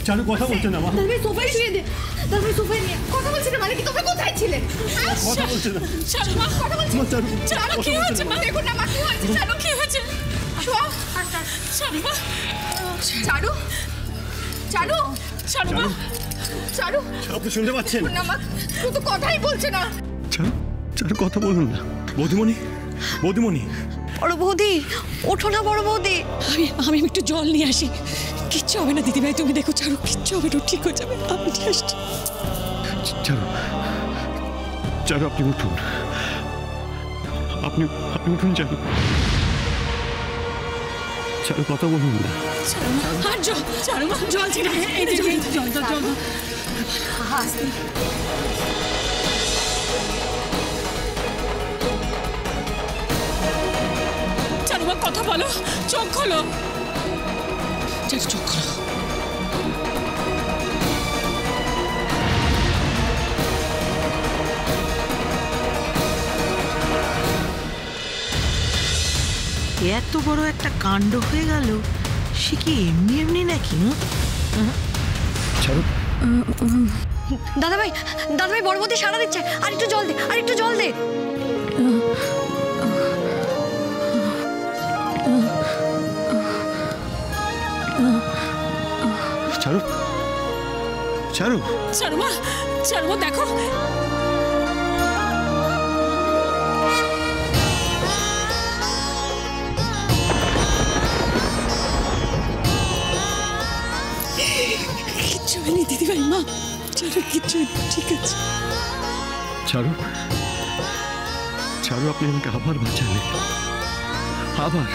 চারু কথা বলছে না মা। সোফায় শুয়ে দে, তারপরে সোফায় নিয়ে কথা বলছে না। মানে কি তোমরা কোথায় ছিলে? কথা বলছে না। চারু মা কথা বলছে। চারু কি হয়েছে মা? দেখো না মা কি হয়েছে। চারু কি হয়েছে? শোয়া। চারু মা। চারু চারু চারু মা। চারু আপনি শুনতে পাচ্ছেন না মা? তো কথাই বলছে না। চারু কথা বলুন না। বৌদিমণি, বৌদিমণি। বড় বৌদি ওঠো না বড় বৌদি। আমি একটু জল নিয়ে আসি। কিচ্ছু হবে না দিদিভাই, তুমি দেখো চারু কিচ্ছু হবে না, ঠিক হয়ে যাবে। আমি নিয়ে আসছি। চারু আপনি উঠুন, আপনি উঠুন। চারু কথা বলুন না। আর জল ছিল। জল চারু মা কথা বলো, চোখ খোলো। চারু চোখ খোলো। এত বড় একটা কাণ্ড হয়ে গেল, সে কি এমনি এমনি নাকি? দাদাভাই বড় বৌদি সাড়া দিচ্ছে। আর একটু জল দে। চারু মা দেখো। কিচ্ছু হয়নি দিদিভাই, মা চারু কিচ্ছু ঠিক আছে। চারু আপনি আমাকে আবার বাঁচালেন। আবার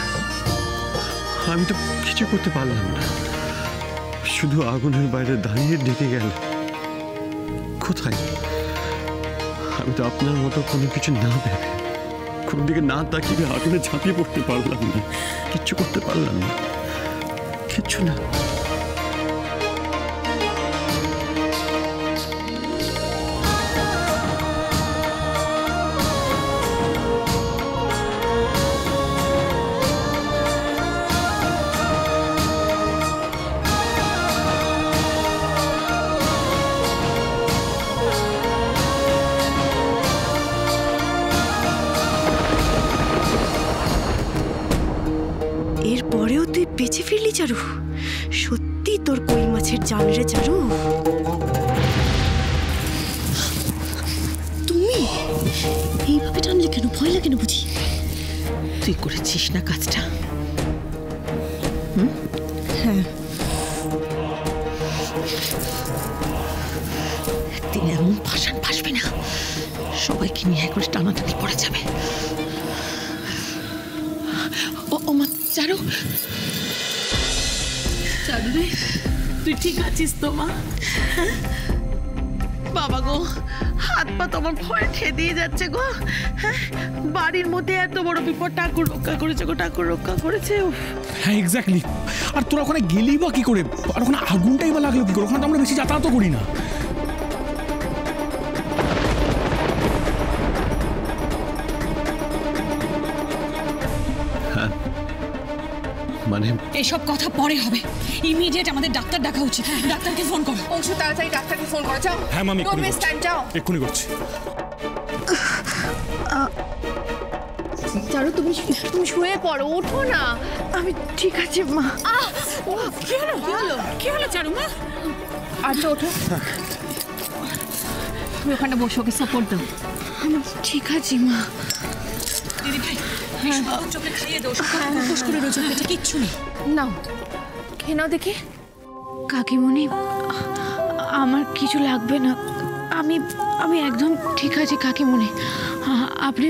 আমি তো কিছু করতে পারলাম না, শুধু আগুনের বাইরে দাঁড়িয়ে ডেকে গেল। কোথায়? আমি তো আপনার মতো কোনো কিছু না ভেবে, কোন দিকে না তাকিয়ে আগুনে ঝাঁপিয়ে পড়তে পারলাম না, কিচ্ছু করতে পারলাম না, কিচ্ছু না। এরপরেও তুই বেঁচে ফিরলি চারু। সত্যি তোর কই মাছের জান রে চারু। তুমি এইভাবে টানলে কেন? ভয় লাগে না বুঝি? তুই করেছিস না কাজটা? হ্যাঁ, একদিন এমন ভাষণ ভাসবে না, সবাইকে নিয়ে করে টানাটানি পড়ে যাবে। ও মা চারু রে, তুই ঠিক আছিস তো মা? বাবা গো, হাত পা তোমার ভয় ঠেদিয়ে যাচ্ছে গো। বাড়ির মধ্যে এত বড় বিপদ, ঠাকুর রক্ষা করেছে গো, ঠাকুর রক্ষা করেছে। হ্যাঁ এক্স্যাক্টলি। আর তোরা ওখানে গেলি বা কি করে? আর ওখানে আগুনটাই বা লাগলো কি করে? ওখানে তো আমরা বেশি যাতায়াত করি না। মানে এসব কথা পরে হবে, ইমিডিয়েট আমাদের ডাক্তার ডাকা উচিত। ডাক্তারকে ফোন করো। অংশু তাড়াতাড়ি ডাক্তারকে ফোন করো। যাও। হ্যাঁ মামি, এক্ষুনি করছি। চারু তুমি শুয়ে পড়ো, ওঠো না। আমি ঠিক আছে মা। কি হলো চারু মা? আচ্ছা ওঠো, তুমি ওখানে বসে ওকে সাপোর্ট দাও। আমি ঠিক আছি মা। দিদি ভাই চোখে খাইয়ে দাও, ফুস করে রোজ পেটে কিচ্ছু নেই। নাও খেয়ে নাও দেখি। কাকিমণি আমার কিছু লাগবে না, আমি একদম ঠিক আছি কাকিমণি। আপনি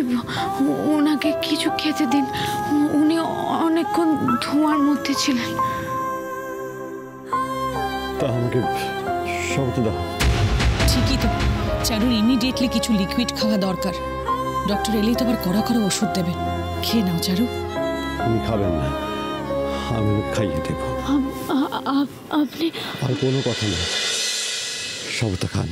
ওনাকে কিছু খেতে দিন, উনি অনেকক্ষণ ধোঁয়ার মধ্যে ছিলেন। তা আমাকে শব্দ দাও। ঠিকই তো, চারুর ইমিডিয়েটলি কিছু লিকুইড খাওয়া দরকার। ডক্টর এলেই তো আবার কড়া করে ওষুধ দেবেন। খেয়ে নাও চারু। তুমি খাবেন না, আমি খাইয়ে দেব। আপনি আর কোনো কথা না, সবটা খান।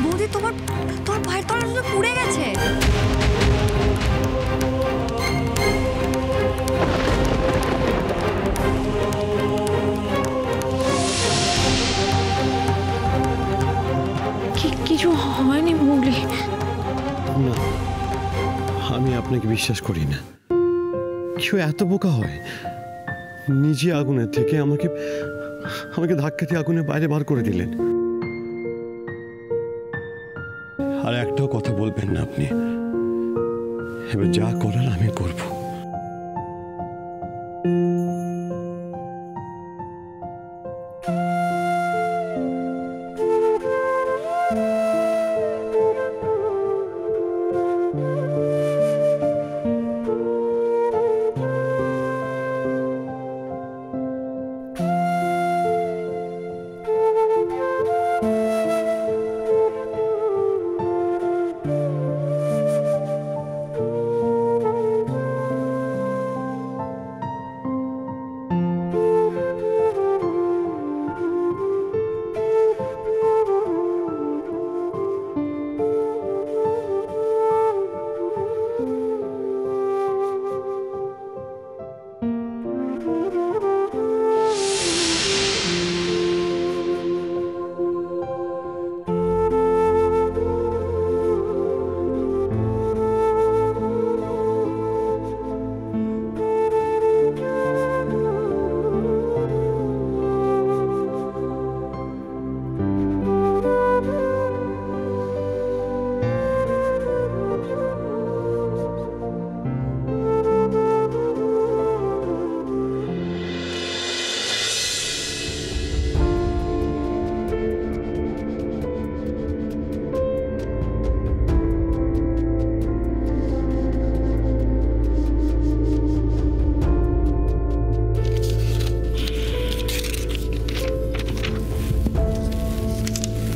বৌদি তোমার পায়ের তলা পুড়ে গেছে। কিছু হয়নি মুগলি? না, আমি আপনাকে বিশ্বাস করি না। কেউ এত বোকা হয়? নিজে আগুনের থেকে আমাকে ধাক্কা দিয়ে আগুনের বাইরে বার করে দিলেন। আর একটাও কথা বলবেন না আপনি। এবার যা করার আমি করব।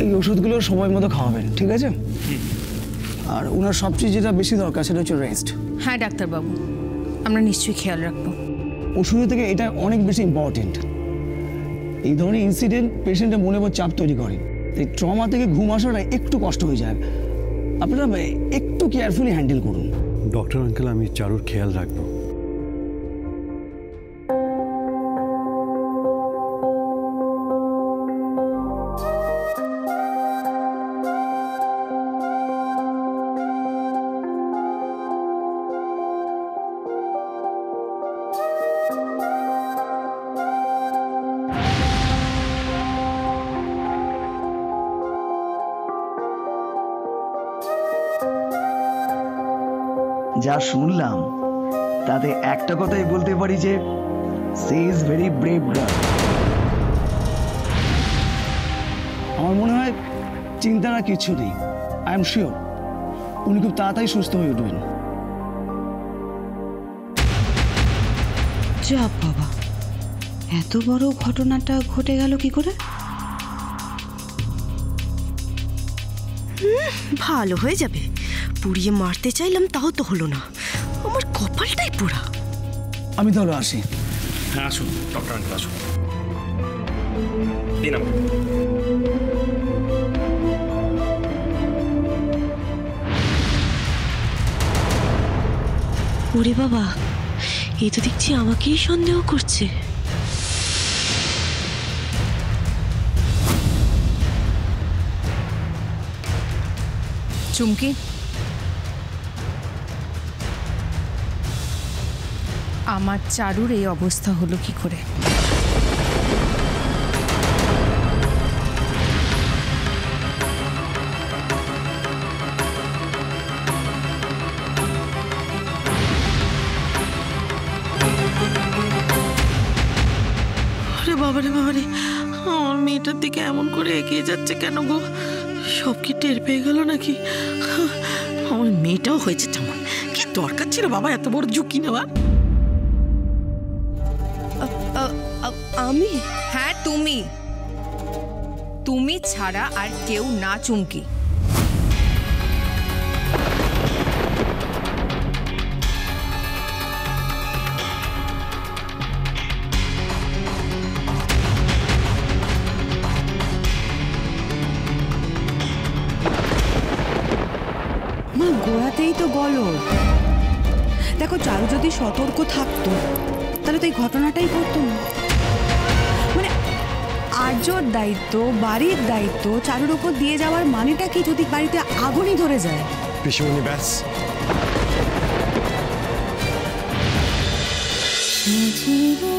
এই ওষুধগুলো সময় মতো খাওয়াবেন, ঠিক আছে? আর ওনার সবচেয়ে যেটা বেশি দরকার সেটা হচ্ছে রেস্ট। হ্যাঁ ডাক্তারবাবু, আমরা নিশ্চয়ই খেয়াল রাখবো। ওষুধের থেকে এটা অনেক বেশি ইম্পর্টেন্ট। এই ধরনের ইনসিডেন্ট পেশেন্টের মনে উপর চাপ তৈরি করে। এই ট্রমা থেকে ঘুম আসাটা একটু কষ্ট হয়ে যায়। আপনারা একটু কেয়ারফুলি হ্যান্ডেল করুন। ডক্টর আঙ্কেল, আমি চারুর খেয়াল রাখবো। যা শুনলাম তাতে একটা কথাই বলতে পারি যে সে ইজ ভেরি ব্রেভ গার্ল। আমার মনে হয় চিন্তার আর কিছু নেই। আই এম শিওর উনি খুব তাড়াতাড়ি সুস্থ হয়ে উঠবেন। যা বাবা, এত বড় ঘটনাটা ঘটে গেল কি করে? ভালো হয়ে যাবে। পুড়িয়ে মারতে চাইলাম, তাও তো হলো না। আমার কপালটাই পোড়া। আমি তাহলে আসি। হ্যাঁ আসুন ডক্টর আঙ্কেল, আসুন। দিন আমাকে। ওরে বাবা, এই তো দেখছি আমাকেই সন্দেহ করছে। চুমকি, আমার চারুর এই অবস্থা হলো কি করে? বাবারে বাবারে, আমার মেয়েটার দিকে এমন করে এগিয়ে যাচ্ছে কেন গো? সব কি টের পেয়ে গেল নাকি? আমার মেয়েটাও হয়েছে তেমন। কি দরকার ছিল বাবা এত বড় ঝুঁকি নেওয়ার? আমি? হ্যাঁ তুমি, তুমি ছাড়া আর কেউ না চুমকি। মা গোড়াতেই তো গলদ। দেখো চারু যদি সতর্ক থাকতো তাহলে তো এই ঘটনাটাই ঘটতো না। মানে আর্যর দায়িত্ব, বাড়ির দায়িত্ব চারুর উপর দিয়ে যাওয়ার মানেটা কি যদি বাড়িতে আগুনই ধরে যায়? পিসিমণি ব্যাস, ঝিরে